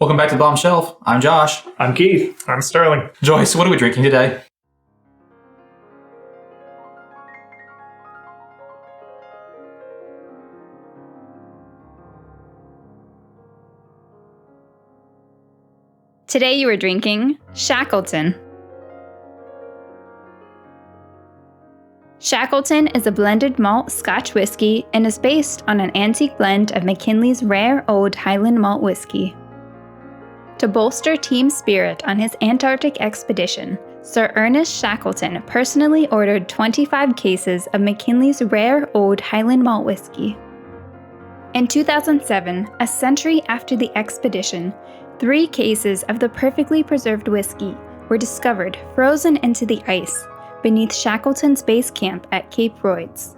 Welcome back to the Bottom Shelf. I'm Josh. I'm Keith. I'm Sterling. Joyce, what are we drinking today? Today you are drinking Shackleton. Shackleton is a blended malt Scotch whiskey and is based on an antique blend of McKinley's rare old Highland malt whiskey. To bolster team spirit on his Antarctic expedition, Sir Ernest Shackleton personally ordered 25 cases of McKinley's rare old Highland malt whiskey. In 2007, a century after the expedition, 3 cases of the perfectly preserved whiskey were discovered frozen into the ice beneath Shackleton's base camp at Cape Royds.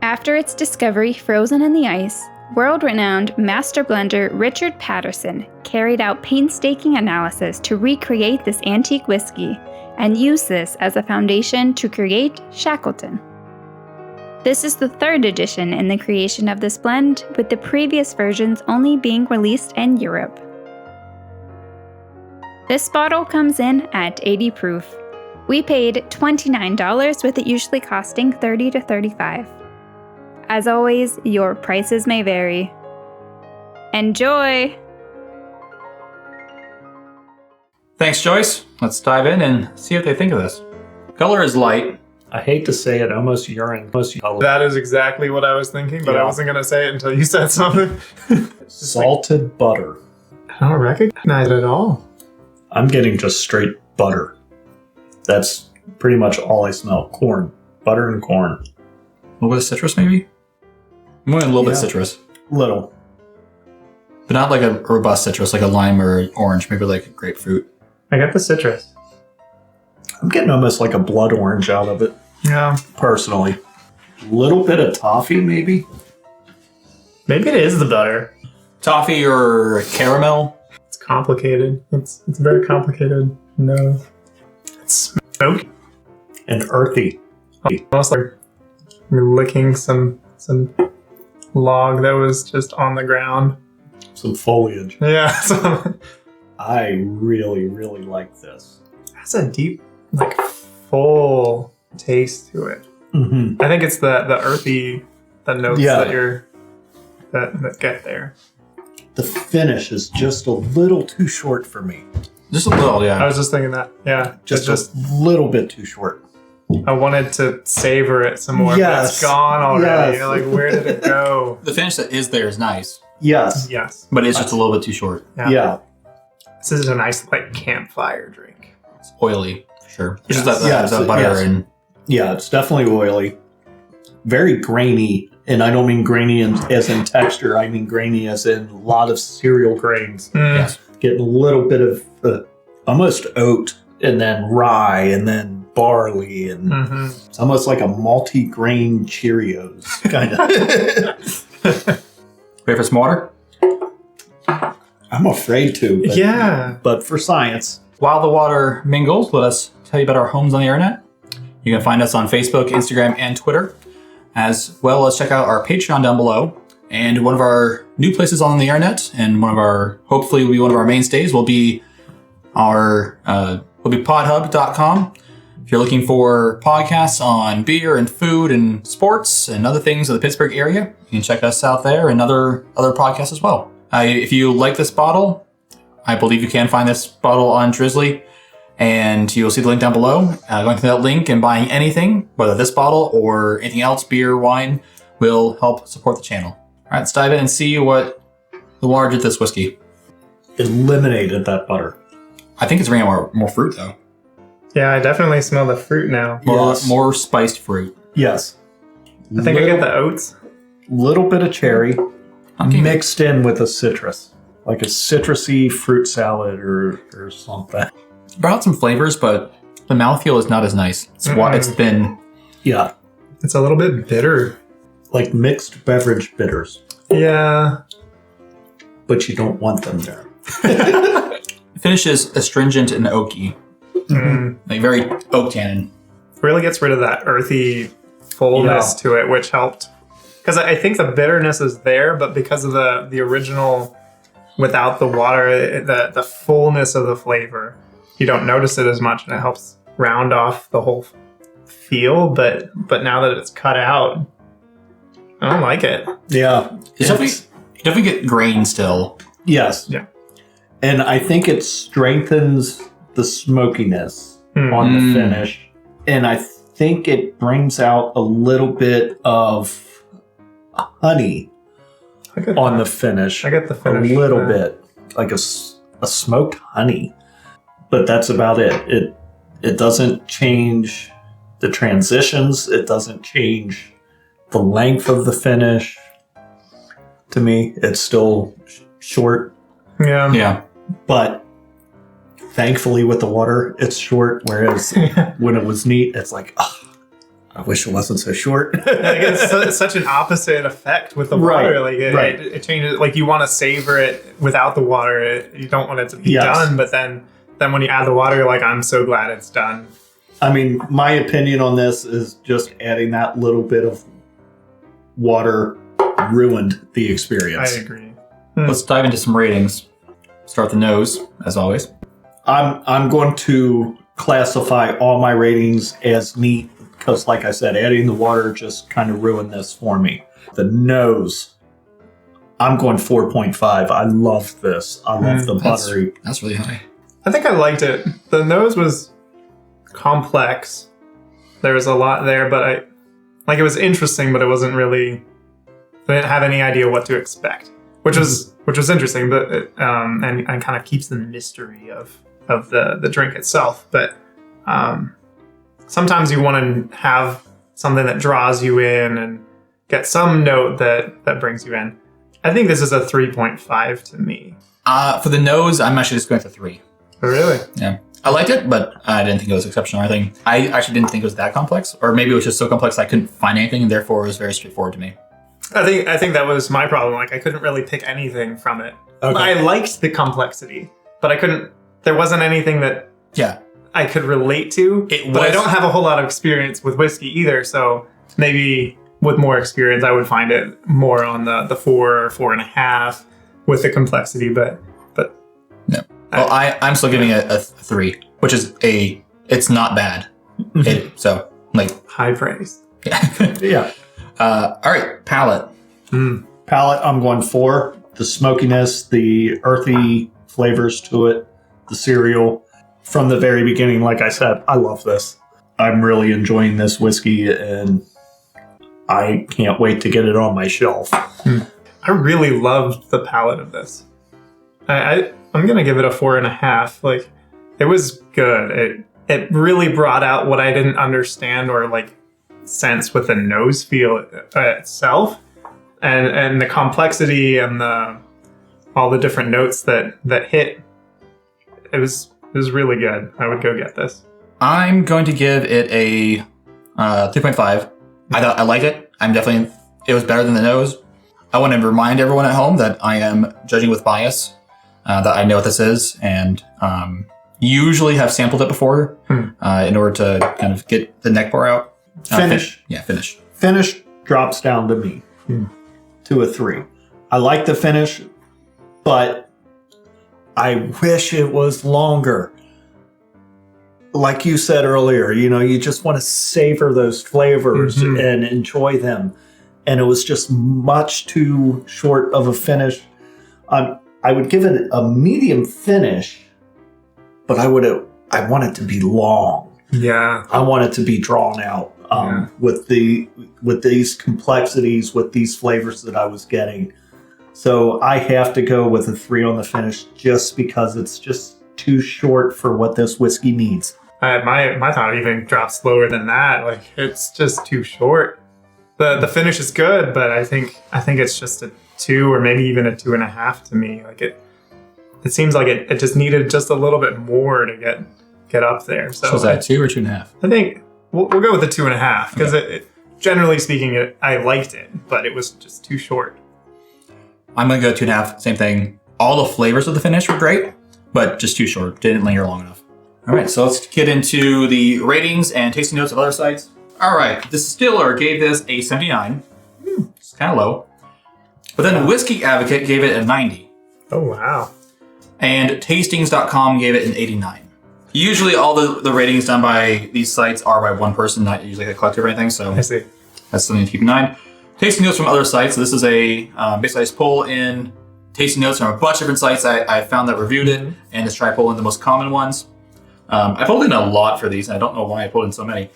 After its discovery frozen in the ice, world-renowned master blender Richard Patterson carried out painstaking analysis to recreate this antique whiskey and use this as a foundation to create Shackleton. This is the 3rd edition in the creation of this blend, with the previous versions only being released in Europe. This bottle comes in at 80 proof. We paid $29 with it usually costing $30 to $35. As always, your prices may vary. Enjoy! Thanks, Joyce. Let's dive in and see what they think of this. Color is light. I hate to say it, almost urine. That is exactly what I was thinking, but I wasn't going to say it until you said something. Salted butter. I don't recognize it at all. I'm getting just straight butter. That's pretty much all I smell. Corn. Butter and corn. A little bit of citrus, maybe? I'm going a little bit of citrus. Little. But not like a robust citrus, like a lime or orange, maybe like a grapefruit. I got the citrus. I'm getting almost like a blood orange out of it. Yeah. Personally. Little bit of toffee, maybe? Maybe it is the butter. Toffee or caramel? It's complicated. It's very complicated. No. It's smoky. And earthy. Almost like you're licking some log that was just on the ground. Some foliage. Yeah. I really, really like this. It has a deep, like, full taste to it. Mm-hmm. I think it's the earthy, the notes that get there. The finish is just a little too short for me. Just a little, yeah. I was just thinking that. Yeah. Just a little bit too short. I wanted to savor it some more, but Yes. it's gone already. Yes. You're like, where did it go? The finish that is there is nice, Yes. Yes. but it's just a little bit too short. Yeah. This is a nice, like, campfire drink. It's oily, for sure. It's Yes. just that butter Yes. and... Yeah, it's definitely oily. Very grainy. And I don't mean grainy as in texture. I mean grainy as in a lot of cereal grains. Yes. Getting a little bit of almost oat and then rye and then barley. And it's almost like a multi-grain Cheerios kind of. Ready for some water? I'm afraid to. But, Yeah. But for science. While the water mingles, let us tell you about our homes on the internet. You can find us on Facebook, Instagram, and Twitter, as well as check out our Patreon down below. And one of our new places on the internet, and hopefully will be one of our mainstays, will be podhub.com. If you're looking for podcasts on beer and food and sports and other things in the Pittsburgh area, you can check us out there and other podcasts as well. If you like this bottle, I believe you can find this bottle on Drizly, and you'll see the link down below. Going through that link and buying anything, whether this bottle or anything else, beer, wine, will help support the channel. All right, let's dive in and see what the water did this whiskey. Eliminated that butter. I think it's bringing more fruit, though. Yeah, I definitely smell the fruit now. More spiced fruit. Yes. I think I get the oats. Little bit of cherry Okay. mixed in with a citrus. Like a citrusy fruit salad or something. Brought some flavors, but the mouthfeel is not as nice. It's thin. Yeah. It's a little bit bitter. Like mixed beverage bitters. Yeah. But you don't want them there. The finish is astringent and oaky. Like very oak tannin. Really gets rid of that earthy fullness to it, which helped. Because I think the bitterness is there, but because of the original without the water, the fullness of the flavor, you don't notice it as much, and it helps round off the whole feel. But now that it's cut out, I don't like it. Yeah. You definitely get grain still. Yes. Yeah. And I think it strengthens the smokiness on the finish. And I think it brings out a little bit of honey on the finish. I get the finish. A little bit. Like a smoked honey. But that's about it. It doesn't change the transitions. It doesn't change the length of the finish. To me, it's still short. Yeah. Yeah. But thankfully with the water, it's short. Whereas when it was neat, it's like, I wish it wasn't so short. It's such an opposite effect with the water. Like it changes. Like you want to savor it without the water. You don't want it to be done. But then when you add the water, you're like, I'm so glad it's done. I mean, my opinion on this is just adding that little bit of water ruined the experience. I agree. Let's dive into some ratings. Start the nose, as always. I'm going to classify all my ratings as neat because, like I said, adding the water just kind of ruined this for me. The nose, I'm going 4.5. I love this. I love the buttery. That's really high. I think I liked it. The nose was complex. There was a lot there, but it was interesting, but it wasn't really. I didn't have any idea what to expect, which was interesting, but and kind of keeps the mystery of the drink itself. But sometimes you want to have something that draws you in and get some note that brings you in. I think this is a 3.5 to me. For the nose, I'm actually just going for 3. Oh, really? Yeah. I liked it, but I didn't think it was exceptional or anything. I actually didn't think it was that complex, or maybe it was just so complex I couldn't find anything, and therefore it was very straightforward to me. I think that was my problem. Like I couldn't really pick anything from it. Okay. I liked the complexity, but I couldn't. There wasn't anything that I could relate to. But I don't have a whole lot of experience with whiskey either, so maybe with more experience I would find it more on the 4 or 4.5 with the complexity. But no. Well, I'm still giving it a 3, which is it's not bad. So like high praise. Yeah. Yeah. All right, palate. Palate, I'm going 4. The smokiness, the earthy flavors to it, the cereal. From the very beginning, like I said, I love this. I'm really enjoying this whiskey, and I can't wait to get it on my shelf. I really loved the palate of this. I'm going to give it a 4.5. Like, it was good. It really brought out what I didn't understand or, like, sense with the nose feel itself, and the complexity and all the different notes that hit. It was really good. I would go get this. I'm going to give it a 3.5. I liked it. It was better than the nose. I want to remind everyone at home that I am judging with bias, that I know what this is, and usually have sampled it before in order to kind of get the neck pour out. Finish. Finish. Finish drops down to me to a 3. I like the finish, but I wish it was longer. Like you said earlier, you just want to savor those flavors and enjoy them. And it was just much too short of a finish. I would give it a medium finish, but I want it to be long. Yeah. I want it to be drawn out with these complexities, with these flavors that I was getting. So I have to go with a 3 on the finish just because it's just too short for what this whiskey needs. My thought even drops lower than that. Like, it's just too short. The finish is good, but I think it's just a 2 or maybe even a 2.5 to me. Like it seems like it just needed just a little bit more to get up there. So is that 2 or 2.5? I think we'll go with the 2.5 because generally speaking, I liked it, but it was just too short. I'm going to go 2.5. Same thing. All the flavors of the finish were great, but just too short. Didn't linger long enough. All right, so let's get into the ratings and tasting notes of other sites. All right, the distiller gave this a 79. It's kind of low. But then Whiskey Advocate gave it a 90. Oh, wow. And Tastings.com gave it an 89. Usually all the ratings done by these sites are by one person, not usually a collective or anything, so I see. that's something to keep in mind. Tasting notes from other sites. So this is a basically I just pull in tasting notes from a bunch of different sites I found that reviewed it, and just try to pull in the most common ones. I pulled in a lot for these, and I don't know why I pulled in so many.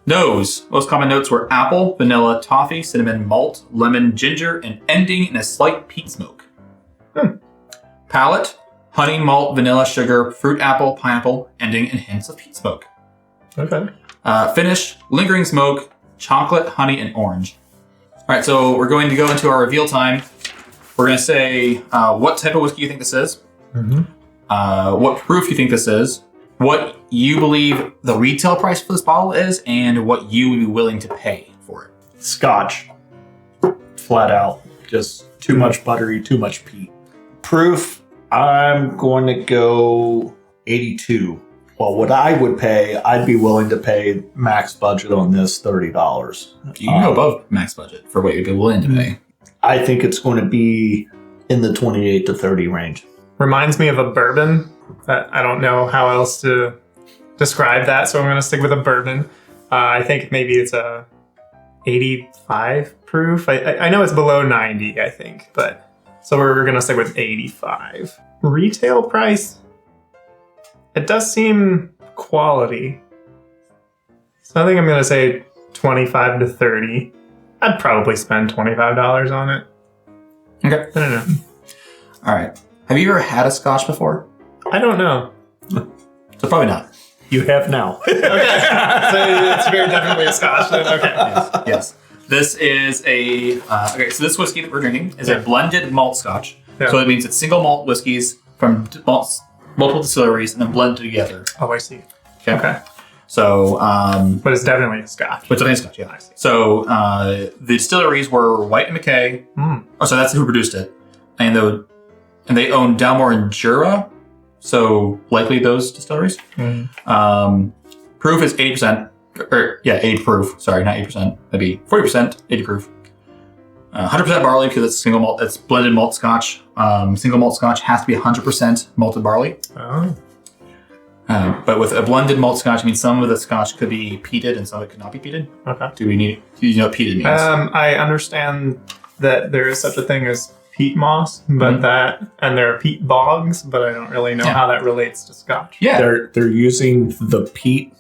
Nose. Most common notes were apple, vanilla, toffee, cinnamon, malt, lemon, ginger, and ending in a slight peat smoke. Palate. Honey, malt, vanilla, sugar, fruit, apple, pineapple, ending in hints of peat smoke. Okay. Finish. Lingering smoke, chocolate, honey, and orange. All right, so we're going to go into our reveal time. We're going to say what type of whiskey you think this is, what proof you think this is, what you believe the retail price for this bottle is, and what you would be willing to pay for it. Scotch. Flat out. Just too much buttery, too much peat. Proof, I'm going to go 82. Well, what I would pay, I'd be willing to pay max budget on this $30. You can go above max budget for what you'd be willing to pay. I think it's going to be in the 28 to 30 range. Reminds me of a bourbon. I don't know how else to describe that, so I'm going to stick with a bourbon. I think maybe it's a 85 proof. I know it's below 90, I think, but so we're going to stick with 85. Retail price? It does seem quality. So I think I'm going to say 25 to 30. I'd probably spend $25 on it. Okay. I don't know. All right. Have you ever had a Scotch before? I don't know. So probably not. You have now. Okay. So it's very definitely a Scotch then. Okay. Yes. This is a so this whiskey that we're drinking is a blended malt Scotch. Yeah. So it means it's single malt whiskeys from multiple distilleries and then blended together. Oh, I see. Okay. So, But it's definitely a Scotch. but it's Scotch, yeah. I see. So the distilleries were White and McKay. Oh, so that's who produced it, and they own Dalmore and Jura. So likely those distilleries. Proof is 80%. 80 proof. Sorry, not 80%. That'd be 40%. 80 proof. 100% barley because it's single malt. It's blended malt Scotch. Single malt Scotch has to be 100% malted barley. Oh. But with a blended malt Scotch, I mean some of the Scotch could be peated and some of it could not be peated. Okay. Do you know what peated means? I understand that there is such a thing as peat moss, but and there are peat bogs, but I don't really know how that relates to Scotch. Yeah. They're using the peat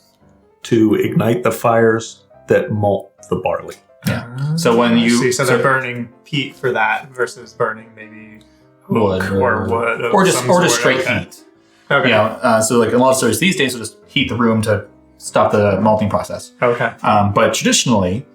to ignite the fires that malt the barley. Yeah. So when you so they're burning peat for that versus burning maybe wood or wood or just straight heat. Okay. You know, so like a lot of distilleries these days will just heat the room to stop the malting process. Okay. But traditionally,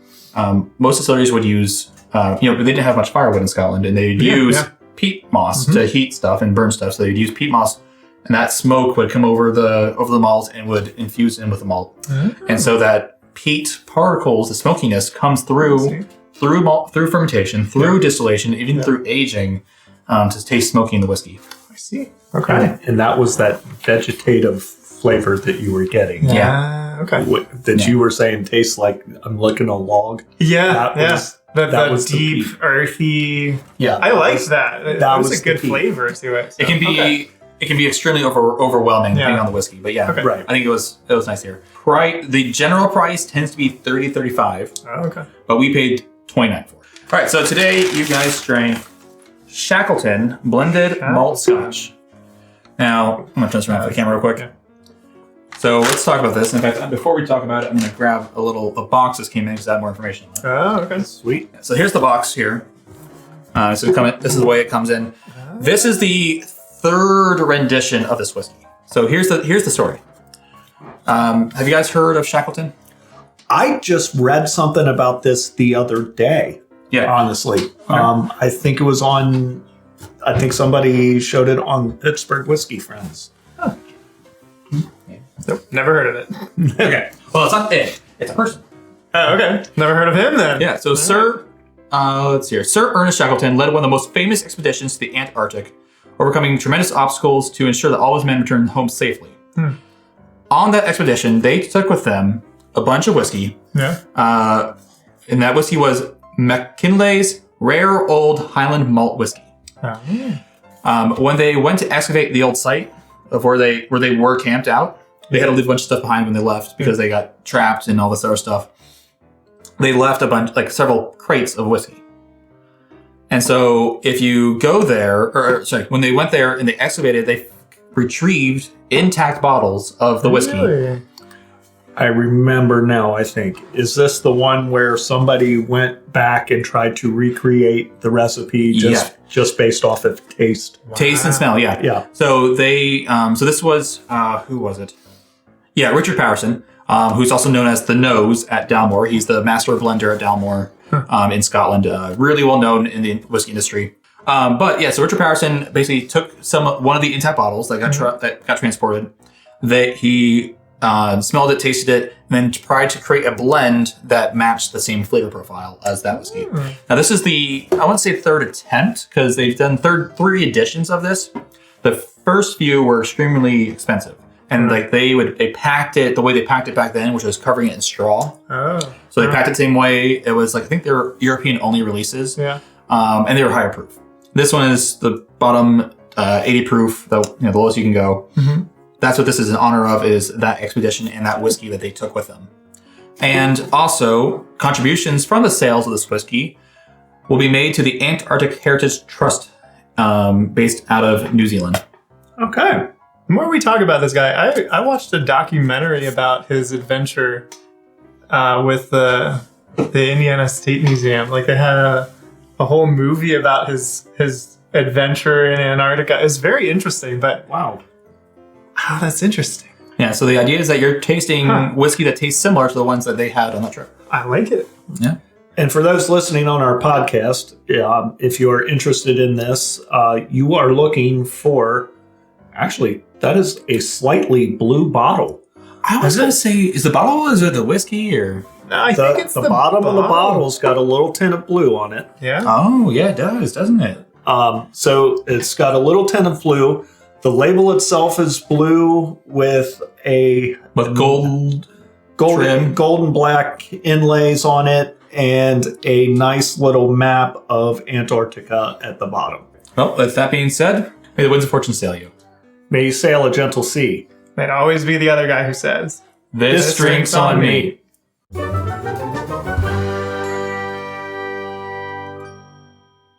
most distilleries would use, they didn't have much firewood in Scotland, and they'd use peat moss to heat stuff and burn stuff. So they'd use peat moss, and that smoke would come over the malt and would infuse in with the malt. And so that peat particles, the smokiness, comes through fermentation, through distillation, even through aging, to taste smoky in the whiskey. I see. Okay. And that was that vegetative flavor that you were getting. Okay. You were saying tastes like I'm licking a log. Yeah. That was the deep, earthy. Yeah. I like that. That was a good the peat. flavor to it. So. It can be extremely overwhelming depending on the whiskey, but Right. I think it was nice here. The general price tends to be $30, $35. Oh, okay. But we paid $29 for it. All right, so today you guys drank Shackleton blended malt Scotch. Now I'm gonna turn this around for the camera real quick. Okay. So let's talk about this. In fact, before we talk about it, I'm gonna grab a box that came in to add more information on it. Oh, okay. Sweet. So here's the this is the way it comes in. This is the third rendition of this whiskey. So here's the story. Have you guys heard of Shackleton? I just read something about this the other day. Yeah. Honestly. I think it was I think somebody showed it on Pittsburgh Whiskey Friends. Nope. Never heard of it. Okay. Well, it's not it. It's a person. Oh, okay. Never heard of him then. Yeah. So Sir Ernest Shackleton led one of the most famous expeditions to the Antarctic, overcoming tremendous obstacles to ensure that all his men returned home safely. On that expedition, they took with them a bunch of whiskey. Yeah. And that whiskey was McKinley's Rare Old Highland Malt Whiskey. When they went to excavate the old site of where they were camped out, they had to leave a bunch of stuff behind when they left because they got trapped and all this other stuff. They left a bunch, like several crates of whiskey. And so if you go there, when they went there and they excavated, they retrieved intact bottles of the whiskey. Really? I remember now, I think. Is this the one where somebody went back and tried to recreate the recipe just based off of taste? Wow. Taste and smell, yeah. Yeah. So they, so this was, who was it? Yeah, Richard Patterson, who's also known as the Nose at Dalmore. He's the master blender at Dalmore in Scotland, really well known in the whiskey industry. But yeah, so Richard Patterson basically took one of the intact bottles that got transported. That he smelled it, tasted it, and then tried to create a blend that matched the same flavor profile as that whiskey. Now this is I want to say third attempt because they've done three editions of this. The first few were extremely expensive. And like they packed it the way they packed it back then, which was covering it in straw. Oh. So they packed it the same way. It was like, I think they were European only releases. Yeah. And they were higher proof. This one is the bottom 80 proof, the lowest you can go. Mm-hmm. That's what this is in honor of, is that expedition and that whiskey that they took with them. And also contributions from the sales of this whiskey will be made to the Antarctic Heritage Trust, based out of New Zealand. Okay. The more we talk about this guy, I watched a documentary about his adventure with the Indiana State Museum. Like they had a whole movie about his adventure in Antarctica. It's very interesting, but wow, that's interesting. Yeah, so the idea is that you're tasting whiskey that tastes similar to the ones that they had on that trip. I like it. Yeah. And for those listening on our podcast, if you're interested in this, you are looking for, actually, that is a slightly blue bottle. I was going to say, is the bottle, is it the whiskey or? No, I think it's the bottom of the bottle's got a little tint of blue on it. Yeah. Oh, yeah, it does, doesn't it? So it's got a little tint of blue. The label itself is blue with golden black inlays on it and a nice little map of Antarctica at the bottom. Well, with that being said, may the winds of fortune sail you. May you sail a gentle sea. May it always be the other guy who says, This drink's on me.